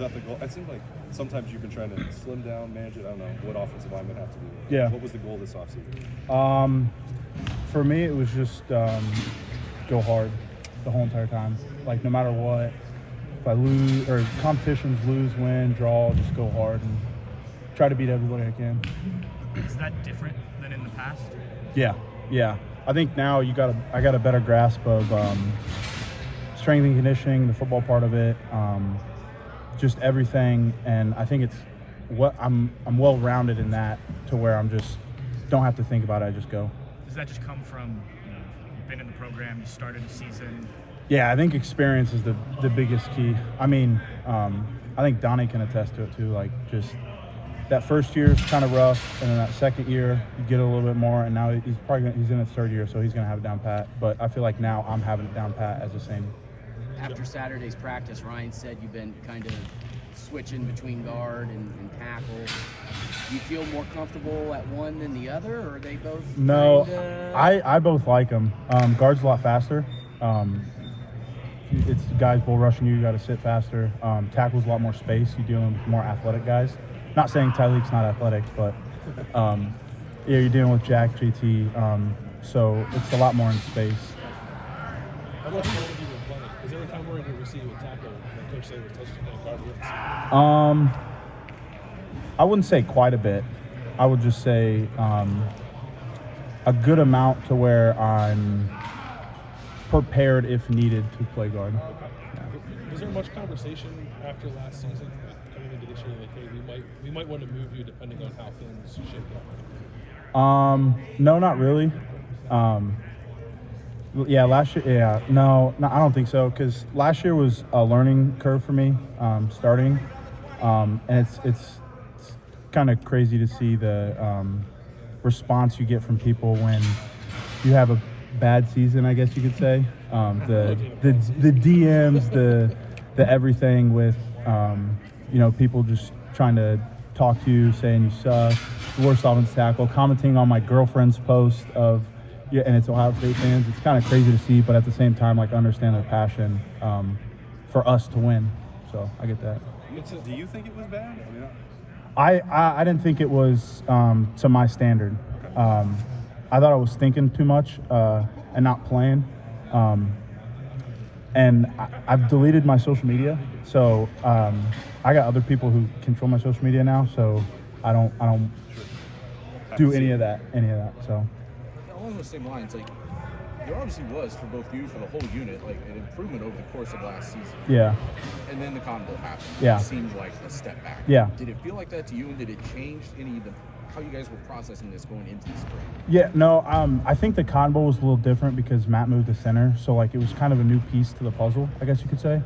that the goal? It seemed like sometimes you've been trying to slim down, manage it. I don't know what offensive linemen have to do. Yeah. What was the goal this offseason? For me, it was just go hard the whole entire time. Like, no matter what, if I lose or competitions, lose, win, draw, just go hard and try to beat everybody I can. Is that different than in the past? Yeah. I think now I got a better grasp of strength and conditioning, the football part of it, just everything, and I think it's what I'm well rounded in that to where I'm just don't have to think about it. I just go. Does that just come from you've been in the program, you started the season? Yeah, I think experience is the biggest key. I mean, I think Donnie can attest to it too. Like, just that first year is kind of rough, and then that second year you get a little bit more, and now he's in his third year, so he's gonna have it down pat. But I feel like now I'm having it down pat as the same. After Saturday's practice, Ryan said you've been kind of switching between guard and tackle. Do you feel more comfortable at one than the other, or are they both? No, kinda... I both like them. Guard's a lot faster. It's guys bull rushing you got to sit faster. Tackle's a lot more space. You're dealing with more athletic guys. Not saying Tyleek's not athletic, but yeah, you're dealing with Jack, JT, so it's a lot more in space. How much more have you been playing? Is there a time where you receive a tackle, like Coach said, with touchdown guard? I wouldn't say quite a bit. I would just say a good amount to where I'm prepared if needed to play guard. Yeah. Was there much conversation after last season, coming into this year, like, hey, we might want to move you depending on how things shake out? No, not really. Yeah, last year. Yeah, no, I don't think so. Because last year was a learning curve for me, starting, and it's kind of crazy to see the response you get from people when you have a bad season, I guess you could say. The DMs, the everything with people just trying to talk to you, saying you suck, worst offensive tackle, commenting on my girlfriend's post of. Yeah, and it's Ohio State fans. It's kind of crazy to see, but at the same time, like, understand their passion for us to win. So I get that. Do you think it was bad? I didn't think it was to my standard. I thought I was thinking too much and not playing. And I've deleted my social media, so I got other people who control my social media now. So I don't do any of that. So. Along those same lines, like, there obviously was for both you, for the whole unit, like an improvement over the course of last season. Yeah. And then the Cotton Bowl happened. Yeah. It seemed like a step back. Yeah. Did it feel like that to you, and did it change any of how you guys were processing this going into the spring? Yeah, no, I think the Cotton Bowl was a little different because Matt moved to center, so like it was kind of a new piece to the puzzle, I guess you could say.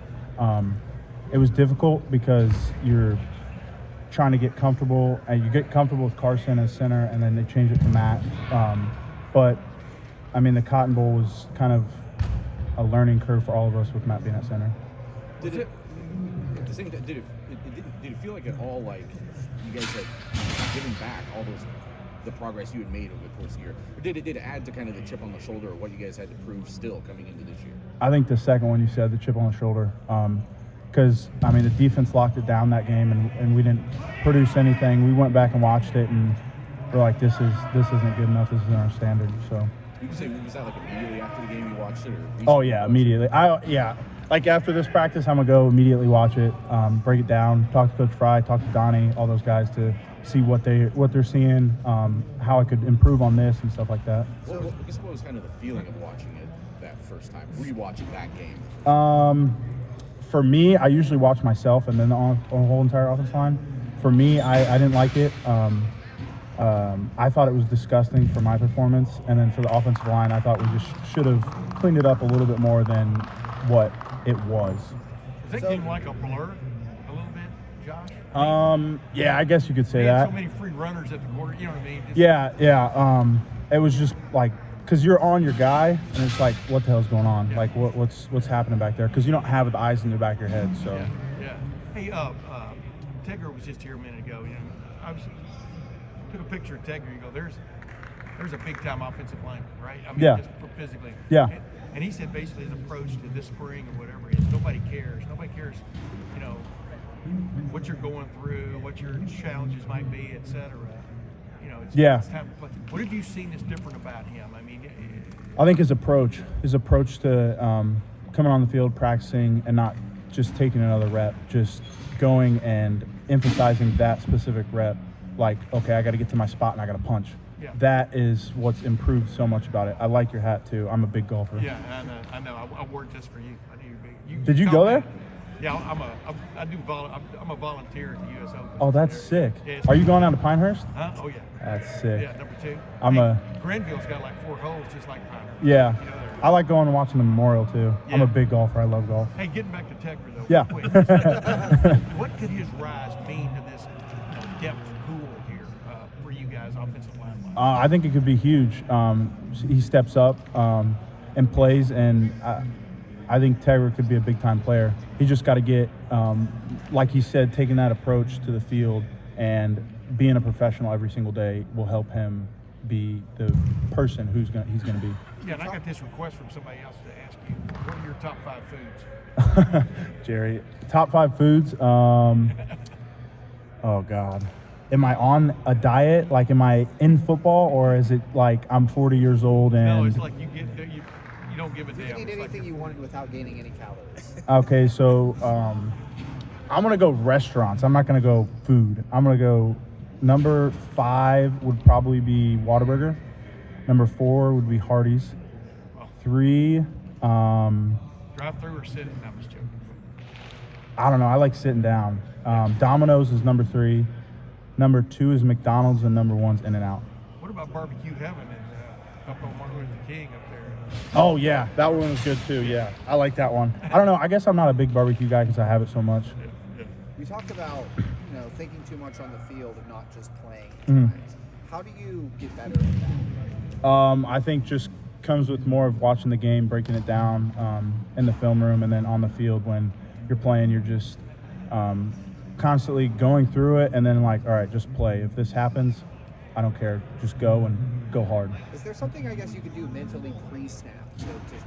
It was difficult because you're trying to get comfortable, and you get comfortable with Carson as center, and then they change it to Matt. But I mean, the Cotton Bowl was kind of a learning curve for all of us with Matt being at center. Did it? At the same time, did it feel like at all like you guys had given back all the progress you had made over the course of the year, or did it add to kind of the chip on the shoulder of what you guys had to prove still coming into this year? I think the second one you said, the chip on the shoulder, because I mean the defense locked it down that game, and we didn't produce anything. We went back and watched it, and we're like, this isn't good enough. This isn't our standard. So. You can say, was that like immediately after the game you watched it, or? Oh yeah, immediately. Like after this practice, I'm gonna go immediately watch it, break it down, talk to Coach Fry, talk to Donnie, all those guys to see what they're seeing, how I could improve on this and stuff like that. What was kind of the feeling of watching it that first time, rewatching that game? For me, I usually watch myself and then the whole entire offensive line. For me, I didn't like it. I thought it was disgusting for my performance, and then for the offensive line, I thought we just should have cleaned it up a little bit more than what it was. Does that game like a blur a little bit, Josh? Yeah, I guess you could say we had that. so many free runners at the quarter, you know what I mean? Yeah. It was just like, because you're on your guy, and it's like, what the hell's going on? Yeah. Like, what's happening back there? Because you don't have the eyes in the back of your head. So. Yeah. Hey, Tegger was just here a minute ago. You know, I took a picture of Tegger. You go, there's a big time offensive line, right? I mean, Yeah. just physically. Yeah. And he said basically his approach to this spring or whatever is nobody cares. Nobody cares, you know, what you're going through, what your challenges might be, etc. You know, it's time to play. What have you seen that's different about him? I mean, I think his approach to coming on the field, practicing, and not just taking another rep, just going and emphasizing that specific rep. Like, okay, I got to get to my spot and I got to punch. Yeah. That is what's improved so much about it. I like your hat too. I'm a big golfer. yeah, I know. I wore it just for you. I knew you're big. Did you go there? Yeah, I'm a volunteer at the U.S. Open. Oh, that's There. sick. Yeah, it's Are you going down to Pinehurst? Huh? Oh yeah. That's sick. Yeah, number 2. Grenville's got like 4 holes, just like Pinehurst. Yeah. You know, I like going and watching the Memorial too. I'm Yeah. a big golfer. I love golf. hey, getting back to Tegra though. Yeah. Quick. What could his rise mean to this depth pool here for you guys, offensive line wise? I think it could be huge. He steps up and plays, and I think Tegra could be a big-time player. He just got to get, like he said, taking that approach to the field and being a professional every single day will help him be the person he's going to be. Yeah, and I got this request from somebody else to ask you, what are your top 5 foods? Jerry, top 5 foods. Oh God, am I on a diet? Like, am I in football, or is it like I'm 40 years old and? No, it's like you don't give a You damn. can eat It's like anything you wanted without gaining any calories. Okay, so I'm gonna go restaurants. I'm not gonna go food. I'm gonna go. Number 5 would probably be Whataburger. Number 4 would be Hardee's. 3, drive-through or sitting? I'm just joking. I don't know. I like sitting down. Domino's is number 3. Number 2 is McDonald's, and number 1's In-N-Out. What about barbecue heaven up on Martin Luther King up there? Oh yeah, that one was good too. Yeah, I like that one. I don't know. I guess I'm not a big barbecue guy because I have it so much. You talked about thinking too much on the field and not just playing. Mhm. How do you get better at that? I think just comes with more of watching the game, breaking it down in the film room, and then on the field when you're playing, you're just constantly going through it, and then like, all right, just play. If this happens, I don't care. Just go and go hard. Is there something I guess you could do mentally pre-snap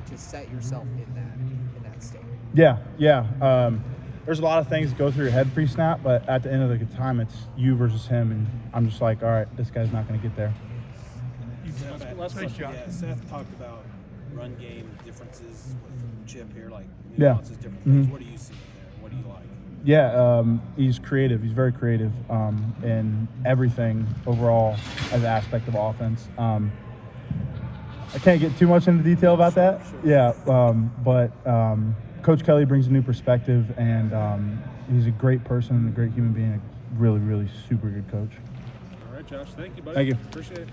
to set yourself in that state? Yeah. There's a lot of things that go through your head pre-snap, but at the end of the time, it's you versus him, and I'm just like, all right, this guy's not going to get there. Last Nice question. job. Yeah, Seth talked about run game differences with Chip here, like Yeah. nuances, different things. Mhm. What do you see there? What do you like? Yeah, he's creative. He's very creative in everything overall as an aspect of offense. I can't get too much into detail about that. Yeah, but Coach Kelly brings a new perspective, and he's a great person and a great human being, a really, really super good coach. All right, Josh. Thank you, buddy. Thank you. Appreciate it.